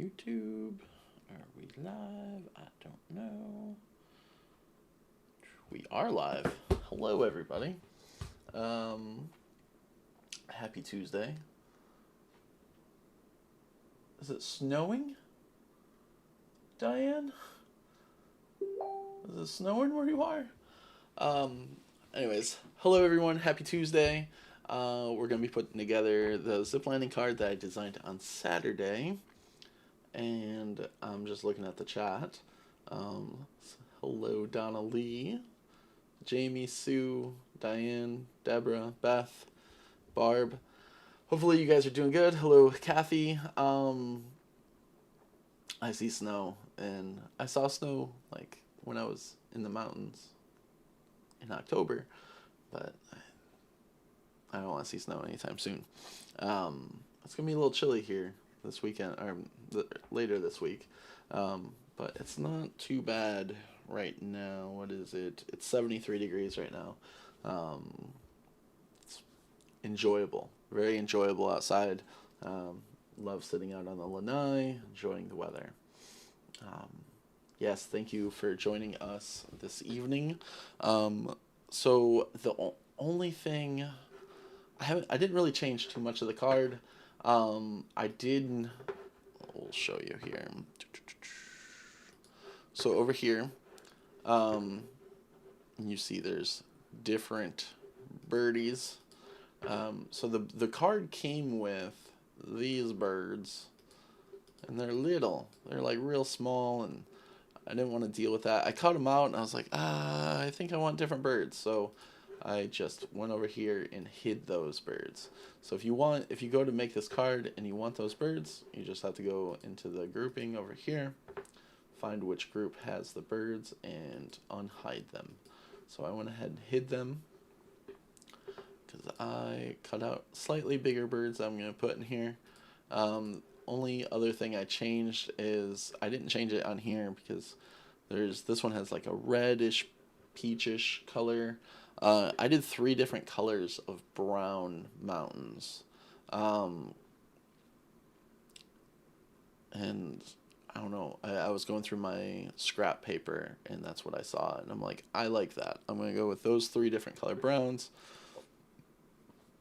YouTube? Are we live? I don't know. We are live. Hello, everybody. Happy Tuesday. Is it snowing, Diane? Is it snowing where you are? Anyways, hello everyone. Happy Tuesday. We're going to be putting together the ziplining card that I designed on Saturday. And I'm just looking at the chat. Hello, Donna Lee, Jamie, Sue, Diane, Deborah, Beth, Barb. Hopefully you guys are doing good. Hello, Kathy. I see snow, and I saw snow like when I was in the mountains in October, but I don't want to see snow anytime soon. It's gonna be a little chilly here this weekend, or later this week, but it's not too bad right now. What is it? It's 73 degrees right now. It's enjoyable, very enjoyable outside. Love sitting out on the lanai, enjoying the weather. Yes, thank you for joining us this evening. So the only thing I didn't really change too much of the card. I'll show you here. So over here, you see there's different birdies. So the card came with these birds, and they're little. They're like real small, and I didn't want to deal with that. I cut them out, and I was like, I think I want different birds. So I just went over here and hid those birds. So if you go to make this card and you want those birds, you just have to go into the grouping over here, find which group has the birds, and unhide them. So I went ahead and hid them because I cut out slightly bigger birds I'm going to put in here. Only other thing I changed is I didn't change it on here because this one has like a reddish, peachish color. I did 3 different colors of brown mountains. And I don't know, I was going through my scrap paper, and that's what I saw, and I'm like, I like that. I'm going to go with those 3 different color browns.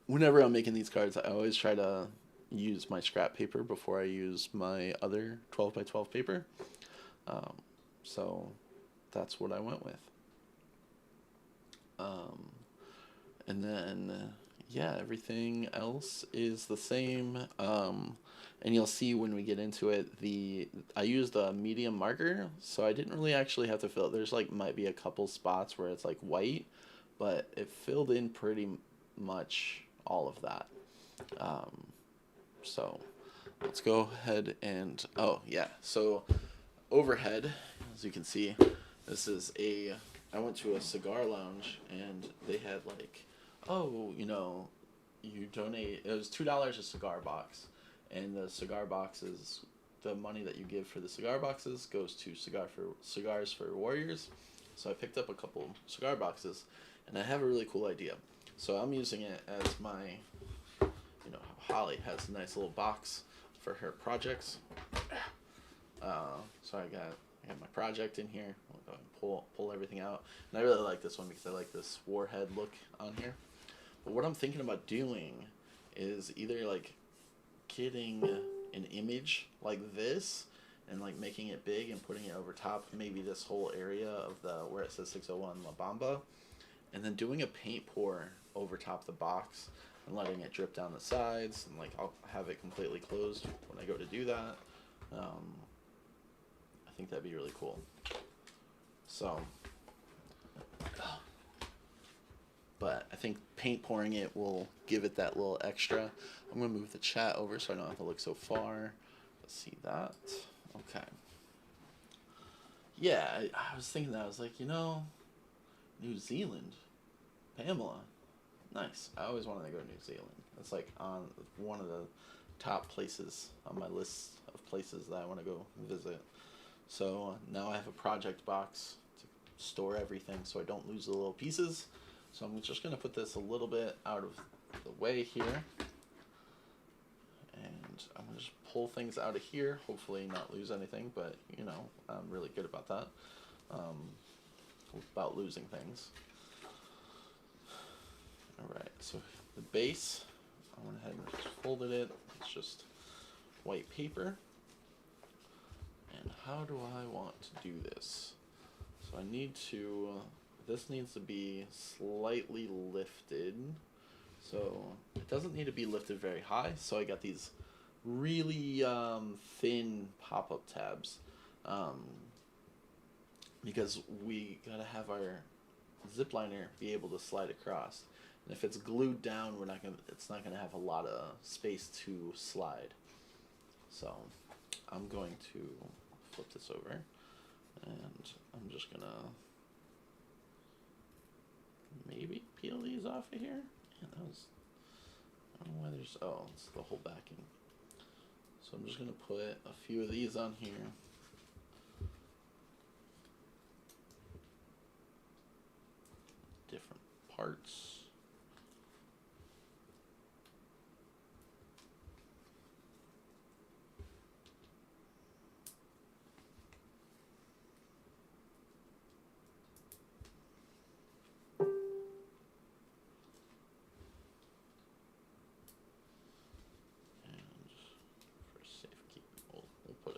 Whenever I'm making these cards, I always try to use my scrap paper before I use my other 12 by 12 paper. So that's what I went with. And then, yeah, everything else is the same. And you'll see when we get into it, I used a medium marker, so I didn't really actually have to fill it. There's might be a couple spots where it's like white, but it filled in pretty much all of that. So let's go ahead and, so overhead, as you can see, I went to a cigar lounge, and they had you donate, it was $2 a cigar box, and the cigar boxes, the money that you give for the cigar boxes goes to Cigars for Warriors. So I picked up a couple cigar boxes, and I have a really cool idea. So I'm using it as my, Holly has a nice little box for her projects. So I got my project in here. I'll go and pull everything out. And I really like this one because I like this warhead look on here. But what I'm thinking about doing is either getting an image like this and making it big and putting it over top maybe this whole area of where it says 601 La Bamba, and then doing a paint pour over top the box and letting it drip down the sides, and I'll have it completely closed when I go to do that. I think that'd be really cool. So, but I think paint pouring it will give it that little extra. I'm gonna move the chat over so I don't have to look so far. Let's see that. Okay. Yeah, I was thinking that. I was like, New Zealand, Pamela, nice. I always wanted to go to New Zealand. It's on one of the top places on my list of places that I want to go visit. So now I have a project box to store everything so I don't lose the little pieces. So I'm just going to put this a little bit out of the way here. And I'm gonna just pull things out of here, hopefully not lose anything, but you know, I'm really good about that, about losing things. Alright, so the base, I went ahead and just folded it. It's just white paper. And how do I want to do this? So I need to, this needs to be slightly lifted. So it doesn't need to be lifted very high. So I got these really thin pop-up tabs, because we gotta have our zipliner be able to slide across. And if it's glued down, it's not gonna have a lot of space to slide. So I'm going to flip this over, and I'm just gonna maybe peel these off of here. Yeah, that was, I don't know why there's, oh, it's the whole backing. So I'm just gonna put a few of these on here. Different parts.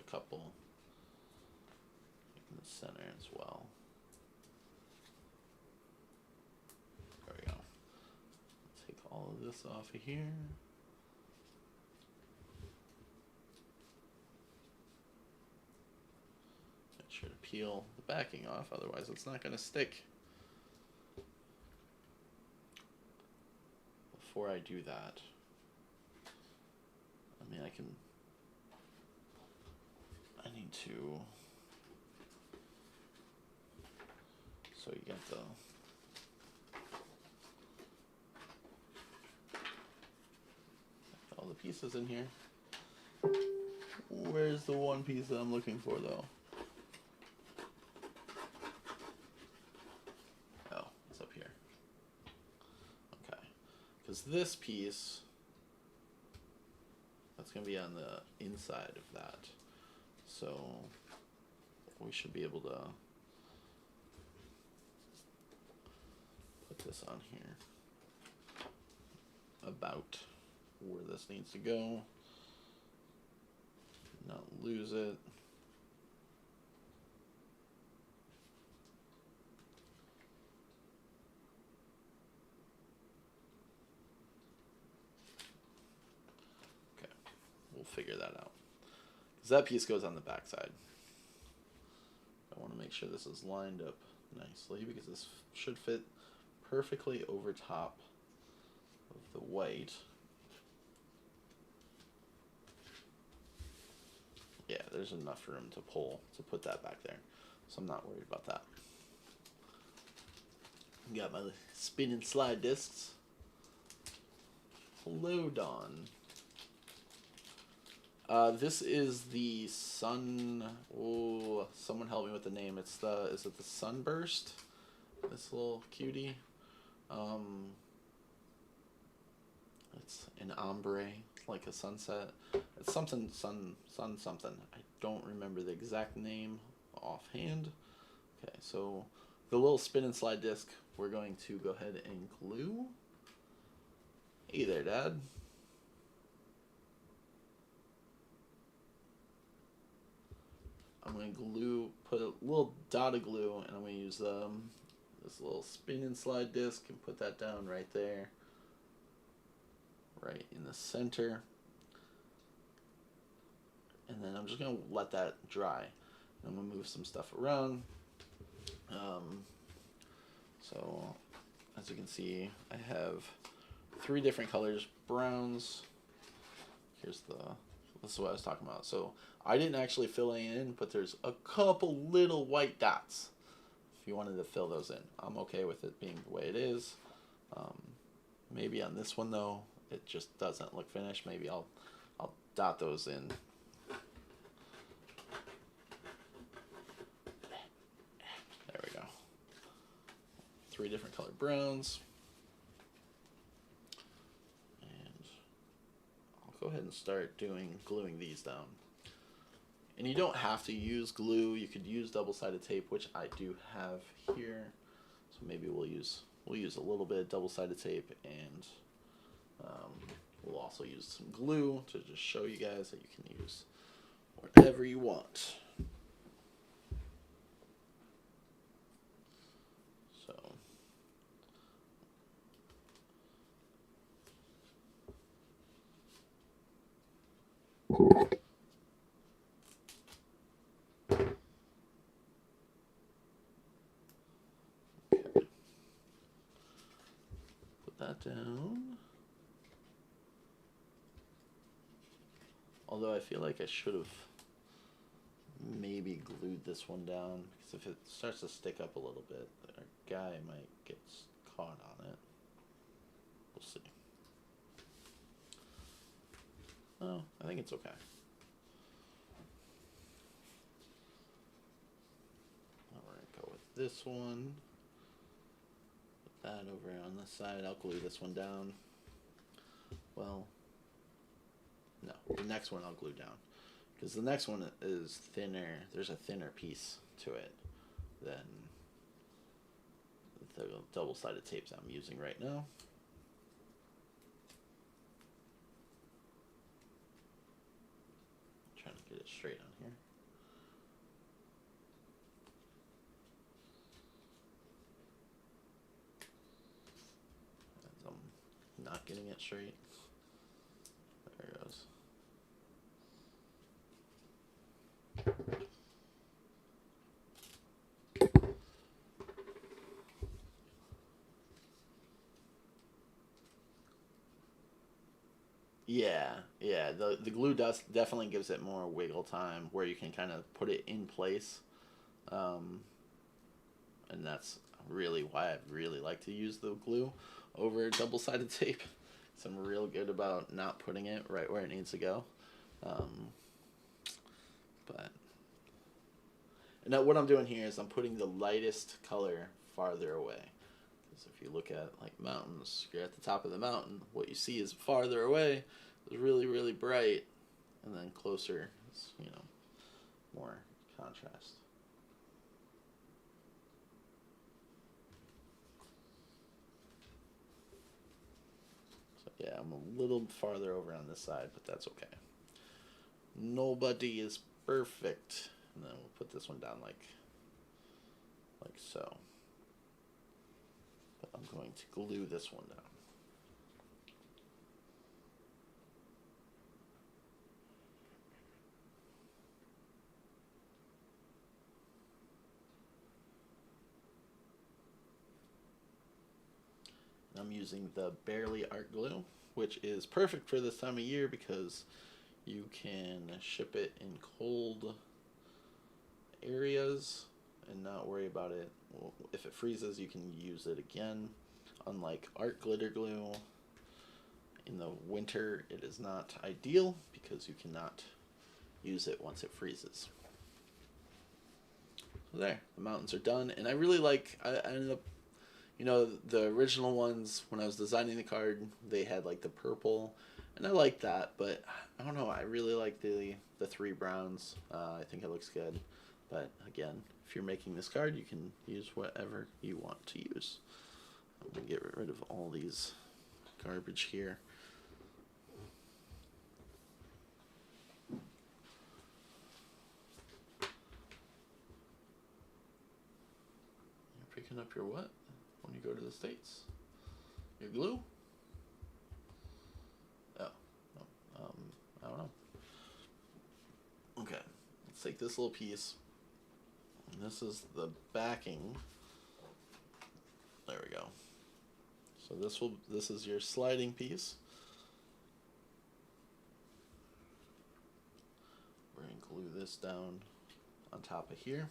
Couple in the center as well. There we go. Take all of this off of here. Make sure to peel the backing off, otherwise it's not going to stick. Before I do that, I mean, I need to, so you get all the pieces in here. Where's the one piece that I'm looking for though? Oh, it's up here. Okay, because this piece, that's going to be on the inside of that. So we should be able to put this on here about where this needs to go, not lose it. Okay, we'll figure that out. That piece goes on the back side. I want to make sure this is lined up nicely because this should fit perfectly over top of the white. Yeah, there's enough room to put that back there, so I'm not worried about that. Got my spin and slide discs. Hello, Dawn. This is the Sun. Oh, someone help me with the name. It's the. Is it the Sunburst? This little cutie. It's an ombre, like a sunset. It's something something. I don't remember the exact name offhand. Okay, so the little spin and slide disc, we're going to go ahead and glue. Hey there, Dad. I'm going to put a little dot of glue, and I'm going to use this little spin and slide disc and put that down right there, right in the center. And then I'm just going to let that dry. I'm going to move some stuff around. So as you can see, I have 3 different colors, browns. This is what I was talking about. So I didn't actually fill any in, but there's a couple little white dots. If you wanted to fill those in, I'm okay with it being the way it is. Maybe on this one though, it just doesn't look finished. Maybe I'll dot those in. There we go. 3 different colored browns. And I'll go ahead and start gluing these down. And you don't have to use glue. You could use double-sided tape, which I do have here. So maybe we'll use a little bit of double-sided tape, and we'll also use some glue to just show you guys that you can use whatever you want. So that down. Although I feel like I should have maybe glued this one down, because if it starts to stick up a little bit, our guy might get caught on it. We'll see. Oh, I think it's okay. We're going to go with this one. That over on this side. I'll glue this one down. Well, no, the next one I'll glue down, because the next one is thinner. There's a thinner piece to it than the double-sided tapes I'm using right now. I'm trying to get it straight on here. Not getting it straight. There it goes. Yeah. The glue definitely gives it more wiggle time, where you can kind of put it in place, and that's really why I really like to use the glue over double-sided tape. So I'm real good about not putting it right where it needs to go. But now what I'm doing here is I'm putting the lightest color farther away. Because if you look at like mountains, you're at the top of the mountain. What you see is farther away is really, really bright, and then closer is, you know, more contrast. Yeah, I'm a little farther over on this side, but that's okay. Nobody is perfect. And then we'll put this one down like so. But I'm going to glue this one down. I'm using the Barely Art Glue, which is perfect for this time of year because you can ship it in cold areas and not worry about it. If it freezes, you can use it again. Unlike art glitter glue, in the winter it is not ideal because you cannot use it once it freezes. So there, the mountains are done, and I really like, I ended up, you know, the original ones, when I was designing the card, they had like the purple, and I like that, but I don't know, I really like the three browns. I think it looks good, but again, if you're making this card, you can use whatever you want to use. I'm going to get rid of all these garbage here. You're picking up your what? When you go to the States? Your glue? Oh, I don't know. Okay, let's take this little piece. And this is the backing. There we go. So this is your sliding piece. We're going to glue this down on top of here.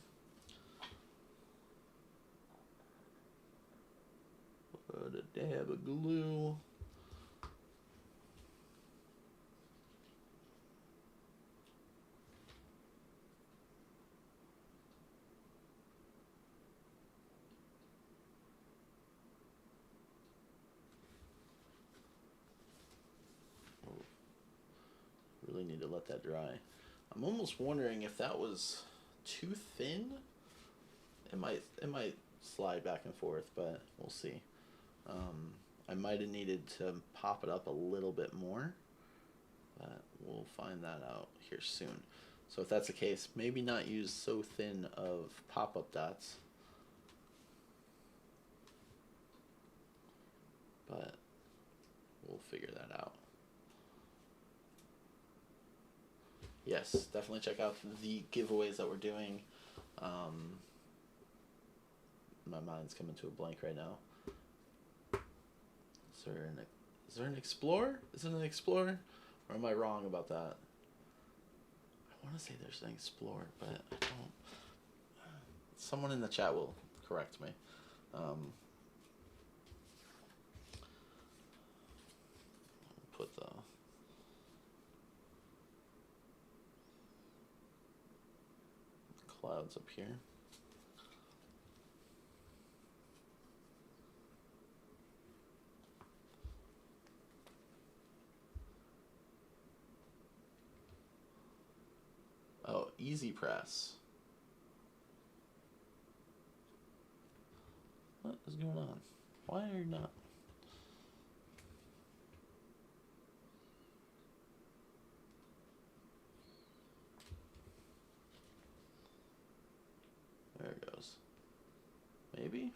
Put a dab of glue. really need to let that dry. I'm almost wondering if that was too thin. It might slide back and forth, but we'll see. I might have needed to pop it up a little bit more, but we'll find that out here soon. So if that's the case, maybe not use so thin of pop-up dots, but we'll figure that out. Yes, definitely check out the giveaways that we're doing. My mind's coming to a blank right now. Is there an Explorer? Is it an Explorer? Or am I wrong about that? I want to say there's an Explorer, but I don't. Someone in the chat will correct me. Put the clouds up here. Oh, Easy Press. What is going on? Why are you not? There it goes. Maybe?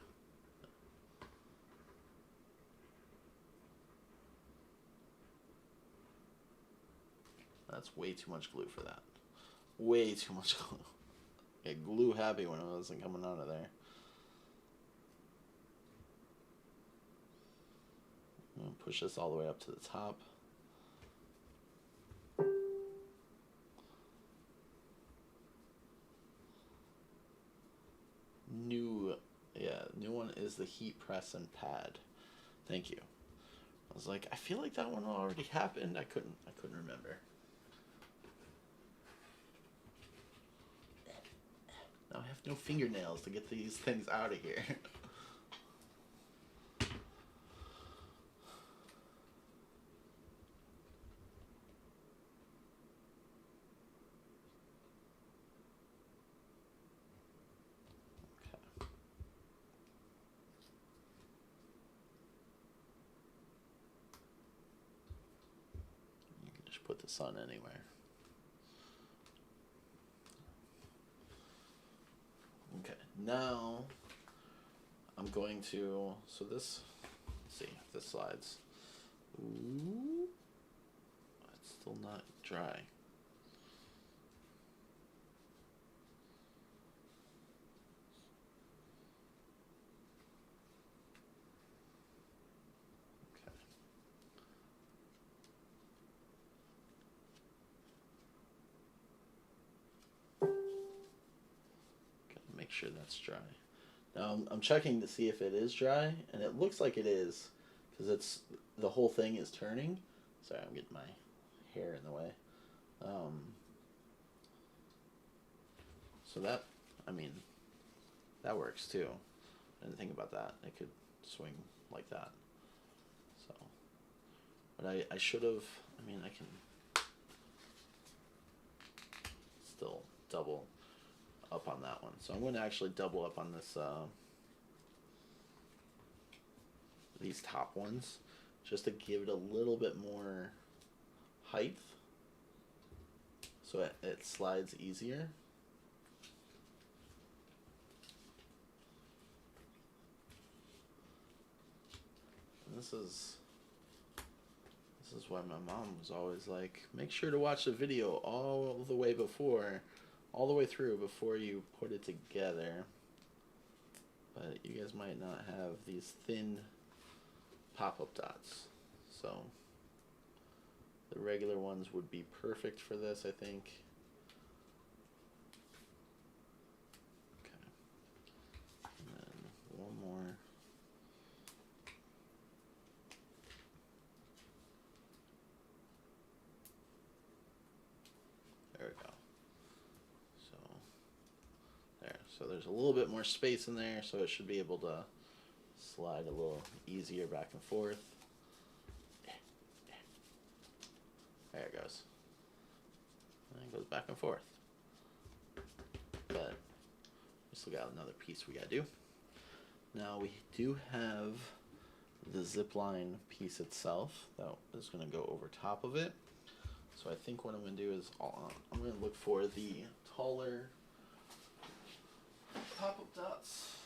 That's way too much glue for that. Way too much glue. Get glue happy when it wasn't coming out of there. I'm gonna push this all the way up to the top. New one is the heat press and pad. Thank you. I was like, I feel like that one already happened. I couldn't remember. Now I have no fingernails to get these things out of here. Put the sun anywhere. Okay, now I'm going to, so this, let's see if this slides. Ooh, it's still not dry. Make sure that's dry. Now I'm checking to see if it is dry, and it looks like it is, because it's the whole thing is turning. Sorry, I'm getting my hair in the way. So that, I mean, that works too. I didn't think about that. It could swing like that. So, but I should have. I mean, I can still double up on that one. So I'm going to actually double up on this, these top ones, just to give it a little bit more height, so it slides easier. And this is why my mom was always like, make sure to watch the video all the way through before you put it together. But you guys might not have these thin pop-up dots, so the regular ones would be perfect for this, I think. Okay, and then one more. There we go. So there's a little bit more space in there, so it should be able to slide a little easier back and forth. There it goes. And it goes back and forth. But we still got another piece we gotta do. Now we do have the zipline piece itself that is gonna go over top of it. So I think what I'm gonna do is I'm gonna look for the taller pop-up dots.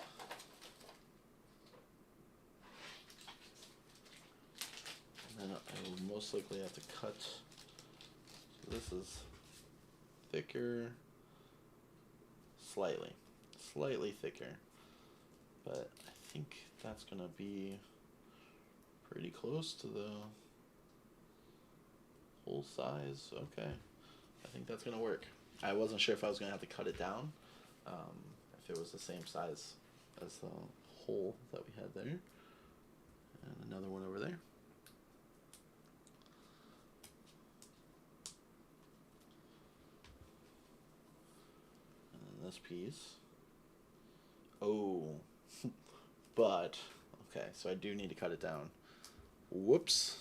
And then I will most likely have to cut. So this is thicker, slightly thicker, but I think that's gonna be pretty close to the whole size. Okay, I think that's gonna work. I wasn't sure if I was gonna have to cut it down, if it was the same size as the hole that we had there, and another one over there. This piece. Oh, but okay, so I do need to cut it down. Whoops.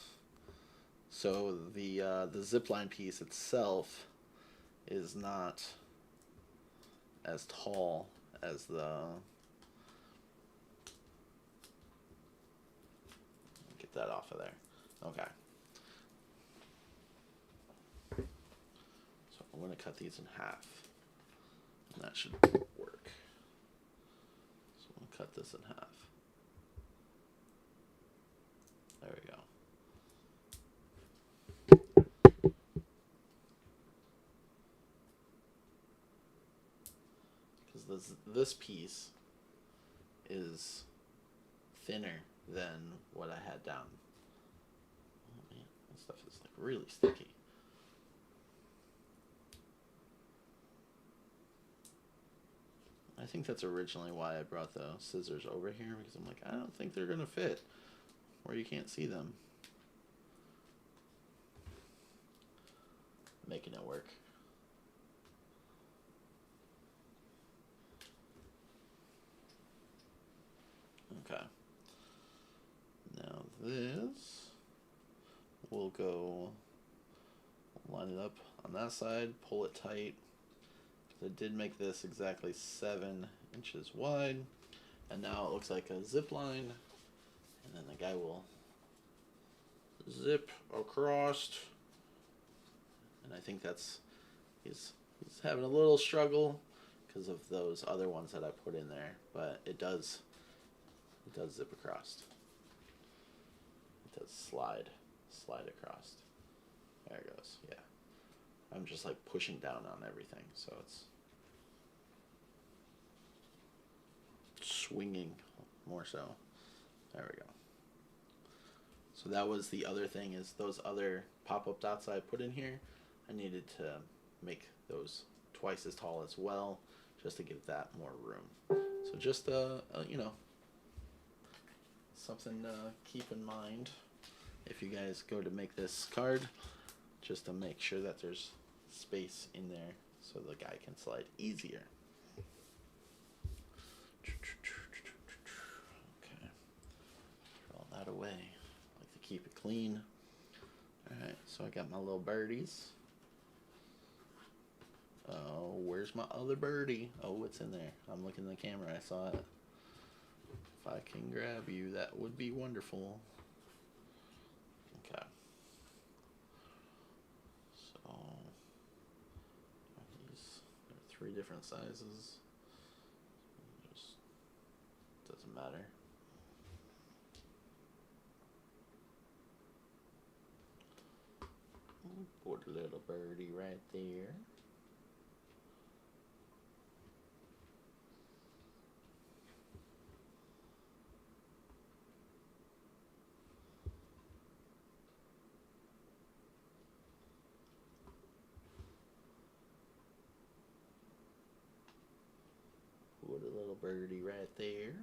So the zipline piece itself is not as tall as the. Get that off of there. Okay. So I'm going to cut these in half. And that should work. So I'm going to cut this in half. There we go. Because this piece is thinner than what I had down. Oh man, this stuff is like really sticky. I think that's originally why I brought the scissors over here, because I'm like, I don't think they're gonna fit where you can't see them. Making it work. Okay. Now this will go, line it up on that side, pull it tight. I did make this exactly 7 inches wide, and now it looks like a zip line, and then the guy will zip across, and I think that's he's having a little struggle because of those other ones that I put in there, but it does zip across. It does slide across. There it goes. Yeah, I'm just like pushing down on everything, so it's swinging more so. There we go. So that was the other thing, is those other pop-up dots I put in here, I needed to make those twice as tall as well, just to give that more room. So just you know, something to keep in mind if you guys go to make this card, just to make sure that there's space in there so the guy can slide easier. Okay, throw that away. I like to keep it clean. Alright, so I got my little birdies. Oh, where's my other birdie? Oh, it's in there. I'm looking at the camera. I saw it. If I can grab you, that would be wonderful. Okay. So, these are 3 different sizes. Just doesn't matter. Put a little birdie right there. Put a little birdie right there.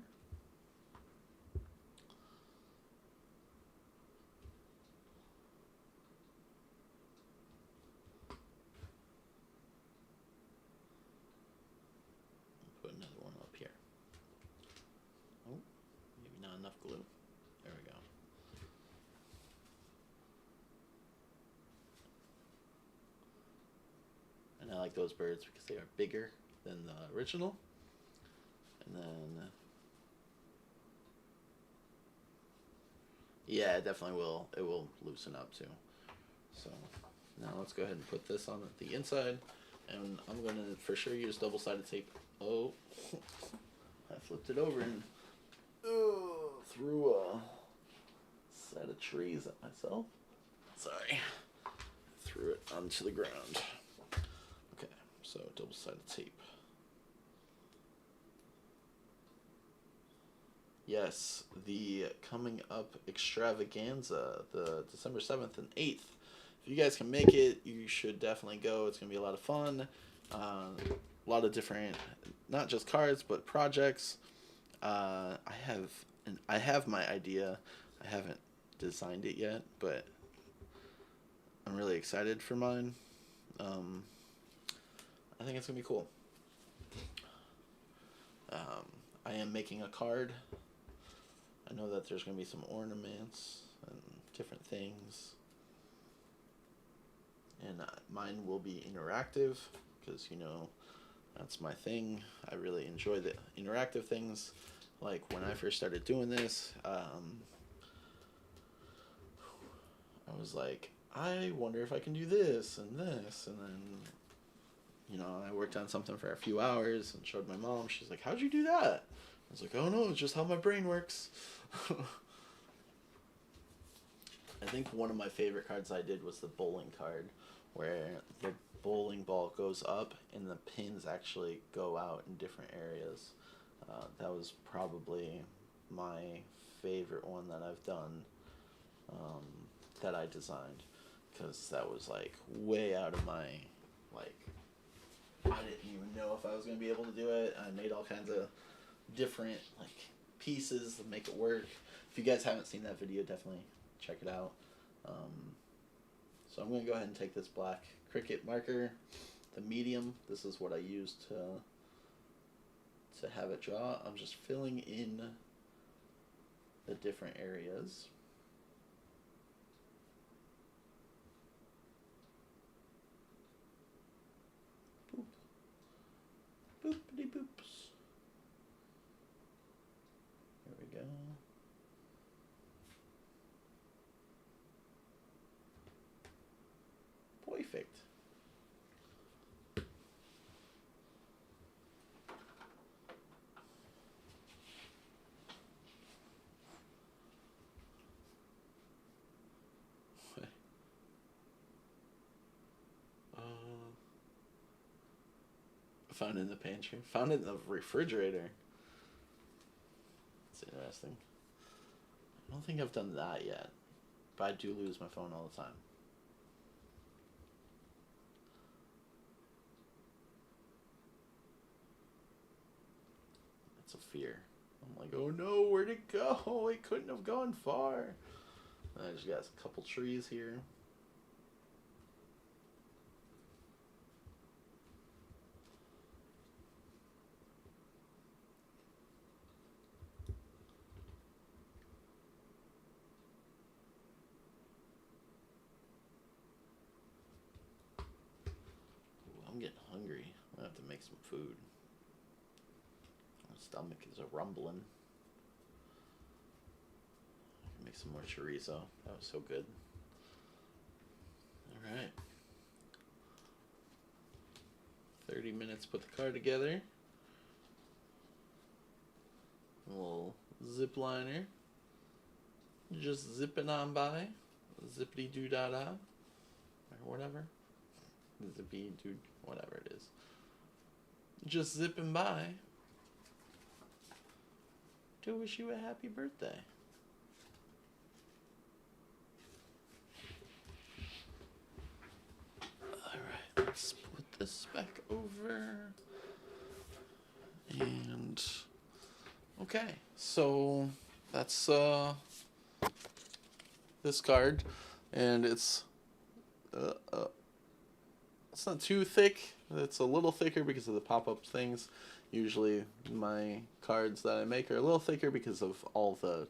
Put another one up here. Oh, maybe not enough glue. There we go. like those birds because they are bigger than the original. And then, yeah, it definitely will. It will loosen up too. So now let's go ahead and put this on the inside, and I'm gonna for sure use double-sided tape. Oh, I flipped it over and threw a set of trees at myself. Sorry, threw it onto the ground. Okay, so double-sided tape. Yes, the coming up extravaganza, the December 7th and 8th. If you guys can make it, you should definitely go. It's going to be a lot of fun. A lot of different, not just cards, but projects. I have my idea. I haven't designed it yet, but I'm really excited for mine. I think it's going to be cool. I am making a card. I know that there's going to be some ornaments and different things. And mine will be interactive because, you know, that's my thing. I really enjoy the interactive things. Like when I first started doing this, I was like, I wonder if I can do this and this. And then, you know, I worked on something for a few hours and showed my mom. She's like, how'd you do that? I was like, oh no, it's just how my brain works. I think one of my favorite cards I did was the bowling card, where the bowling ball goes up and the pins actually go out in different areas. That was probably my favorite one that I've done, that I designed, because that was like way out of my, like, I didn't even know if I was going to be able to do it. I made all kinds of different like pieces to make it work. If you guys haven't seen that video, definitely check it out. So I'm going to go ahead and take this black Cricut marker, the medium. This is what I used to have it draw. I'm just filling in the different areas. Boop. Boopity boops. There we go. Perfect. Found it in the pantry. Found it in the refrigerator. That's interesting. I don't think I've done that yet, but I do lose my phone all the time. It's a fear. I'm like, oh no, where'd it go? It couldn't have gone far. And I just got a couple trees here. I'm getting hungry. I have to make some food. My stomach is a rumbling. I can make some more chorizo. That was so good. Alright. 30 minutes to put the card together. A little zip liner. Just zipping on by. Zippity doo da da. Or whatever. Zippy doo, whatever it is. Just zipping by to wish you a happy birthday. Alright, let's put this back over. And okay, so that's this card, and it's not too thick. It's a little thicker because of the pop-up things. Usually my cards that I make are a little thicker because of all the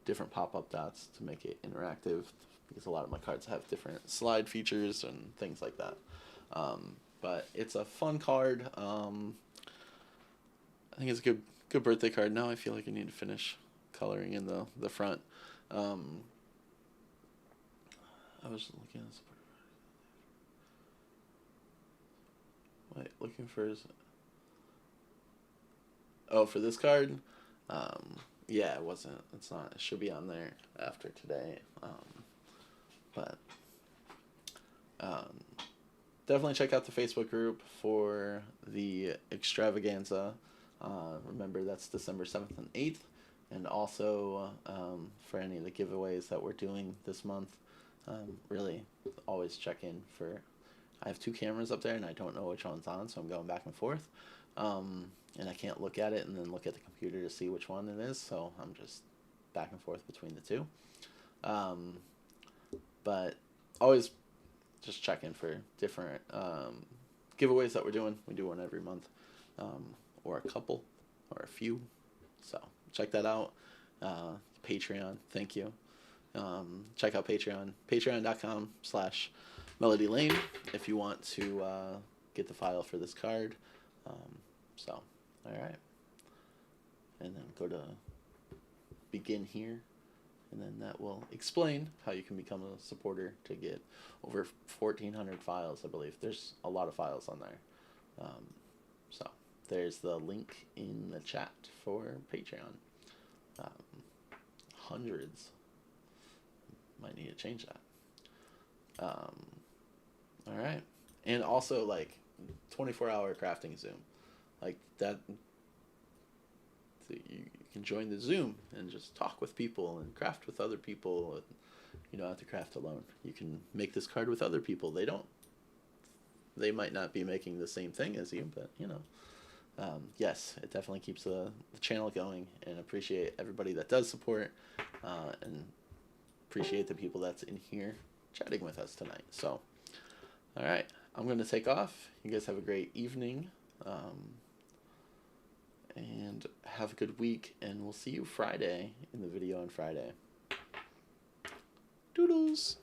different pop-up dots to make it interactive, because a lot of my cards have different slide features and things like that. but it's a fun card. I think it's a good birthday card. Now I feel like I need to finish coloring in the front. I was looking at this. Wait, looking for his. Oh, for this card? Yeah, it wasn't. It's not. It should be on there after today. But definitely check out the Facebook group for the extravaganza. Remember, that's December 7th and 8th. And also for any of the giveaways that we're doing this month, really always check in for. I have 2 cameras up there, and I don't know which one's on, so I'm going back and forth. And I can't look at it and then look at the computer to see which one it is, so I'm just back and forth between the 2. But always just check in for different giveaways that we're doing. We do one every month, or a couple, or a few. So check that out. Patreon, thank you. Check out Patreon, patreon.com/MelodyLane if you want to get the file for this card. So, alright. And then go to begin here, and then that will explain how you can become a supporter to get over 1,400 files, I believe. There's a lot of files on there. So, there's the link in the chat for Patreon. Hundreds. Might need to change that. Alright. And also, like, 24-hour crafting Zoom. Like that, you can join the Zoom and just talk with people and craft with other people. And you don't have to craft alone. You can make this card with other people. They might not be making the same thing as you, but you know. Yes, it definitely keeps the channel going, and appreciate everybody that does support, and appreciate the people that's in here chatting with us tonight. So, all right, I'm going to take off. You guys have a great evening. And have a good week, and we'll see you Friday in the video on Friday. Doodles!